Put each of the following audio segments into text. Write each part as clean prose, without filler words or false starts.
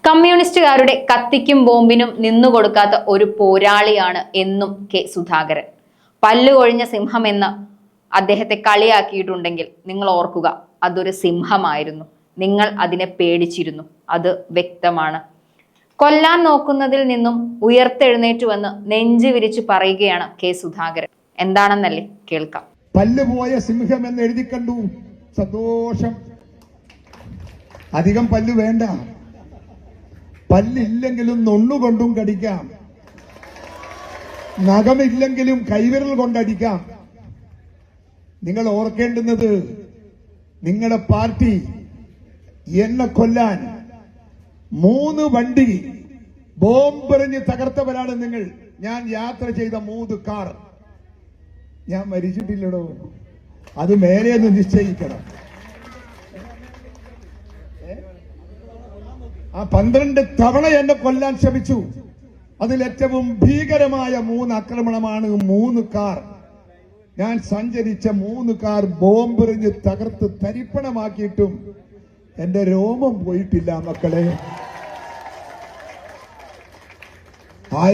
കമ്മ്യൂണിസ്റ്റുകാരുടെ കത്തിക്കും ബോംബിനും നിന്നുകൊടുക്കാത്ത ഒരു പോരാളിയാണ് എന്നും കെ സുധാകരൻ. പല്ലുകൊഴിഞ്ഞ സിംഹമെന്ന് അദ്ദേഹത്തെ കളിയാക്കിയിട്ടുണ്ടെങ്കിൽ നിങ്ങൾ ഓർക്കുക, അതൊരു സിംഹമായിരുന്നു. നിങ്ങൾ അതിനെ പേടിച്ചിരുന്നു, അത് വ്യക്തമാണ്. കൊല്ലാൻ നോക്കുന്നതിൽ നിന്നും ഉയർത്തെഴുന്നേറ്റുവെന്ന് നെഞ്ചു വിരിച്ചു പറയുകയാണ് കെ സുധാകരൻ. എന്താണെന്നല്ലേ കേൾക്കാം. പല്ലുപോയ സിംഹം എന്ന് എഴുതി കണ്ടു, സന്തോഷം. അധികം പല്ല് വേണ്ട, പല്ലില്ലെങ്കിലും നൊണ്ണുകൊണ്ടും കടിക്കാം, നഖമില്ലെങ്കിലും കൈവിരൽ കൊണ്ടടിക്കാം. നിങ്ങൾ ഓർക്കേണ്ടുന്നത്, നിങ്ങളുടെ പാർട്ടി എന്നെ കൊല്ലാൻ 3 വണ്ടി ബോംബെറിഞ്ഞ് തകർത്തവരാണ് നിങ്ങൾ. ഞാൻ യാത്ര ചെയ്ത 3 കാർ. ഞാൻ മരിച്ചിട്ടില്ലടോ, അത് മേലെന്ന് നിശ്ചയിക്കണം. ആ 12 തവണ എന്നെ കൊല്ലാൻ ശ്രമിച്ചു. അതിലേറ്റവും ഭീകരമായ 3 ആക്രമണമാണ് 3 കാർ. ഞാൻ സഞ്ചരിച്ച 3 കാർ ബോംബെറിഞ്ഞ് തകർത്ത് തരിപ്പണമാക്കിയിട്ടും എന്റെ രോമം പോയിട്ടില്ല മക്കളെ.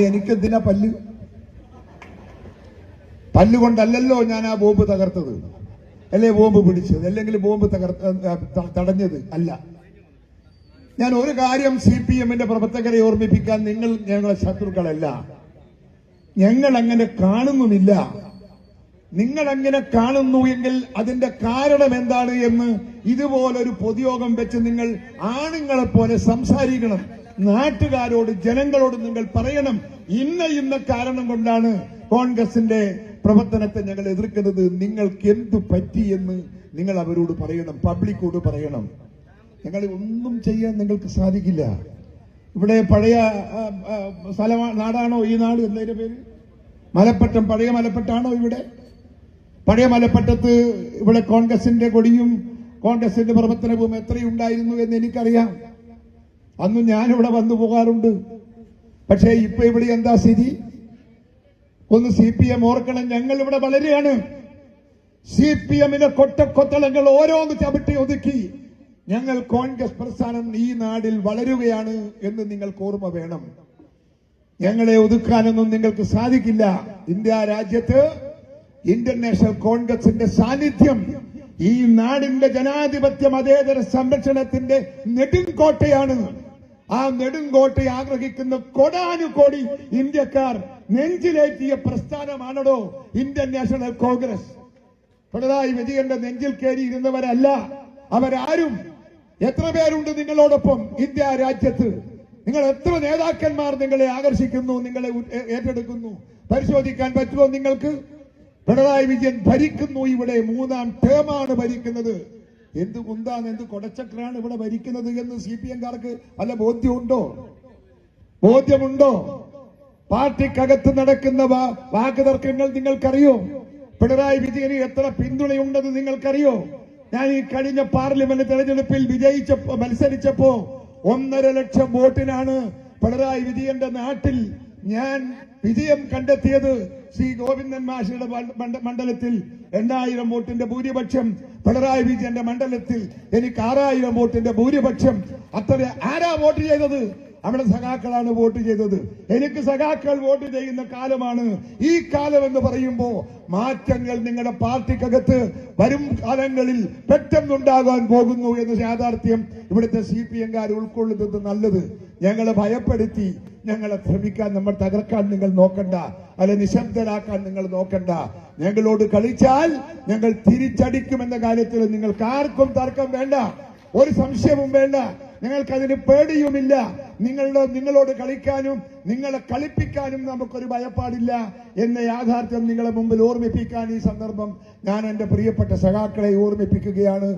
എനിക്കെന്തിനാ പല്ല്? പല്ലുകൊണ്ടല്ലോ ഞാൻ ആ ബോംബ് തകർത്തത്, അല്ലെ ബോംബ് പിടിച്ചത്, അല്ലെങ്കിൽ ബോംബ് തടഞ്ഞത് അല്ല. ഞാൻ ഒരു കാര്യം CPM-ന്റെ പ്രവർത്തകരെ ഓർമ്മിപ്പിക്കാൻ, നിങ്ങൾ ഞങ്ങളെ ശത്രുക്കളല്ല. ഞങ്ങൾ അങ്ങനെ കാണുന്നുമില്ല. നിങ്ങൾ അങ്ങനെ കാണുന്നു എങ്കിൽ അതിന്റെ കാരണം എന്താണ് എന്ന് ഇതുപോലൊരു പൊതുയോഗം വെച്ച് നിങ്ങൾ ആണുങ്ങളെ പോലെ സംസാരിക്കണം. നാട്ടുകാരോട്, ജനങ്ങളോട് നിങ്ങൾ പറയണം, ഇന്ന കാരണം കൊണ്ടാണ് കോൺഗ്രസിന്റെ പ്രവർത്തനത്തെ ഞങ്ങൾ എതിർക്കുന്നത്, നിങ്ങൾക്ക് എന്തു പറ്റിയെന്ന് നിങ്ങൾ അവരോട് പറയണം, പബ്ലിക്കോട് പറയണം. ഞങ്ങൾ ഒന്നും ചെയ്യാൻ നിങ്ങൾക്ക് സാധിക്കില്ല. ഇവിടെ പഴയ നാടാണോ ഈ നാട്? എന്നതിന്റെ പേര് മലപ്പട്ടം. പഴയ മലപ്പട്ടാണോ ഇവിടെ? പഴയ മലപ്പട്ടത്ത് ഇവിടെ കോൺഗ്രസിന്റെ കൊടിയും കോൺഗ്രസിന്റെ പ്രവർത്തനവും എത്രയുണ്ടായിരുന്നു എന്ന് എനിക്കറിയാം. അന്ന് ഞാനിവിടെ വന്നു പോകാറുണ്ട്. പക്ഷേ ഇപ്പൊ ഇവിടെ എന്താ സ്ഥിതി? ഒന്ന് CPM ഓർക്കണം, ഞങ്ങൾ ഇവിടെ വളരെയാണ്. CPM-ന്റെ കൊട്ടക്കൊത്തളങ്ങൾ ഓരോന്ന് ചവിട്ടി ഒതുക്കി ഞങ്ങൾ കോൺഗ്രസ് പ്രസ്ഥാനം ഈ നാടിൽ വളരുകയാണ് എന്ന് നിങ്ങൾക്ക് ഓർമ്മ വേണം. ഞങ്ങളെ ഒതുക്കാനൊന്നും നിങ്ങൾക്ക് സാധിക്കില്ല. ഇന്ത്യ രാജ്യത്ത് ഇന്ത്യൻ നാഷണൽ കോൺഗ്രസിന്റെ സാന്നിധ്യം ഈ നാടിന്റെ ജനാധിപത്യ മതേതര സംരക്ഷണത്തിന്റെ നെടുങ്കോട്ടയാണ്. ആ നെടുങ്കോട്ടയെ ആഗ്രഹിക്കുന്ന കോടാനുകോടി ഇന്ത്യക്കാർ നെഞ്ചിലേറ്റിയ പ്രസ്ഥാനമാണോ ഇന്ത്യൻ നാഷണൽ കോൺഗ്രസ്. പിണറായി വിജയന്റെ നെഞ്ചിൽ കയറി ഇരുന്നവരല്ല അവരാരും. എത്ര പേരുണ്ട് നിങ്ങളോടൊപ്പം ഇന്ത്യ രാജ്യത്ത്? നിങ്ങൾ എത്ര നേതാക്കന്മാർ നിങ്ങളെ ആകർഷിക്കുന്നു, നിങ്ങളെ ഏറ്റെടുക്കുന്നു? പരിശോധിക്കാൻ പറ്റുമോ നിങ്ങൾക്ക്? പിണറായി വിജയൻ ഭരിക്കുന്നു, ഇവിടെ 3ാം ടേമാണ് ഭരിക്കുന്നത്. എന്ത് കുന്താണ്, എന്ത് കൊടച്ചക്രാണ് ഇവിടെ ഭരിക്കുന്നത് എന്ന് CPM-കാർക്ക് വല്ല ബോധ്യമുണ്ടോ? പാർട്ടിക്കകത്ത് നടക്കുന്ന വാക്കുതർക്കങ്ങൾ നിങ്ങൾക്കറിയോ? പിണറായി വിജയന് എത്ര പിന്തുണയുണ്ടെന്ന് നിങ്ങൾക്കറിയോ? ഞാൻ ഈ കഴിഞ്ഞ പാർലമെന്റ് തെരഞ്ഞെടുപ്പിൽ മത്സരിച്ചപ്പോ 1.5 ലക്ഷം വോട്ടിനാണ് പിണറായി വിജയന്റെ നാട്ടിൽ ഞാൻ വിജയം കണ്ടെത്തിയത്. ശ്രീ ഗോവിന്ദൻ മാഷിയുടെ മണ്ഡലത്തിൽ 8000 വോട്ടിന്റെ ഭൂരിപക്ഷം, പിണറായി വിജയന്റെ മണ്ഡലത്തിൽ എനിക്ക് 6000 വോട്ടിന്റെ ഭൂരിപക്ഷം. അത്ര ആരാ വോട്ട് ചെയ്തത്? അവിടെ സഖാക്കളാണ് വോട്ട് ചെയ്തത്. എനിക്ക് സഖാക്കൾ വോട്ട് ചെയ്യുന്ന കാലമാണ് ഈ കാലം എന്ന് പറയുമ്പോ മാറ്റങ്ങൾ നിങ്ങളുടെ പാർട്ടിക്കകത്ത് വരും കാലങ്ങളിൽ പെട്ടെന്നുണ്ടാകാൻ പോകുന്നു എന്ന യാഥാർത്ഥ്യം ഇവിടുത്തെ CPM-കാർ ഉൾക്കൊള്ളുന്നത് നല്ലത്. ഞങ്ങളെ ഭയപ്പെടുത്തി ഞങ്ങളെ ശ്രമിക്കാൻ, നമ്മൾ തകർക്കാൻ നിങ്ങൾ നോക്കണ്ട, അല്ലെ നിശബ്ദരാക്കാൻ നിങ്ങൾ നോക്കണ്ട. ഞങ്ങളോട് കളിച്ചാൽ ഞങ്ങൾ തിരിച്ചടിക്കുമെന്ന കാര്യത്തിൽ നിങ്ങൾക്ക് ആർക്കും തർക്കം വേണ്ട, ഒരു സംശയവും വേണ്ട. ഞങ്ങൾക്കതിന് പേടിയുമില്ല. നിങ്ങളോട് കളിക്കാനും നിങ്ങളെ കളിപ്പിക്കാനും നമുക്കൊരു ഭയപ്പാടില്ല എന്ന യാഥാർത്ഥ്യം നിങ്ങളെ മുമ്പിൽ ഓർമ്മിപ്പിക്കാൻ ഈ സന്ദർഭം ഞാൻ എന്റെ പ്രിയപ്പെട്ട സഖാക്കളെ ഓർമ്മിപ്പിക്കുകയാണ്.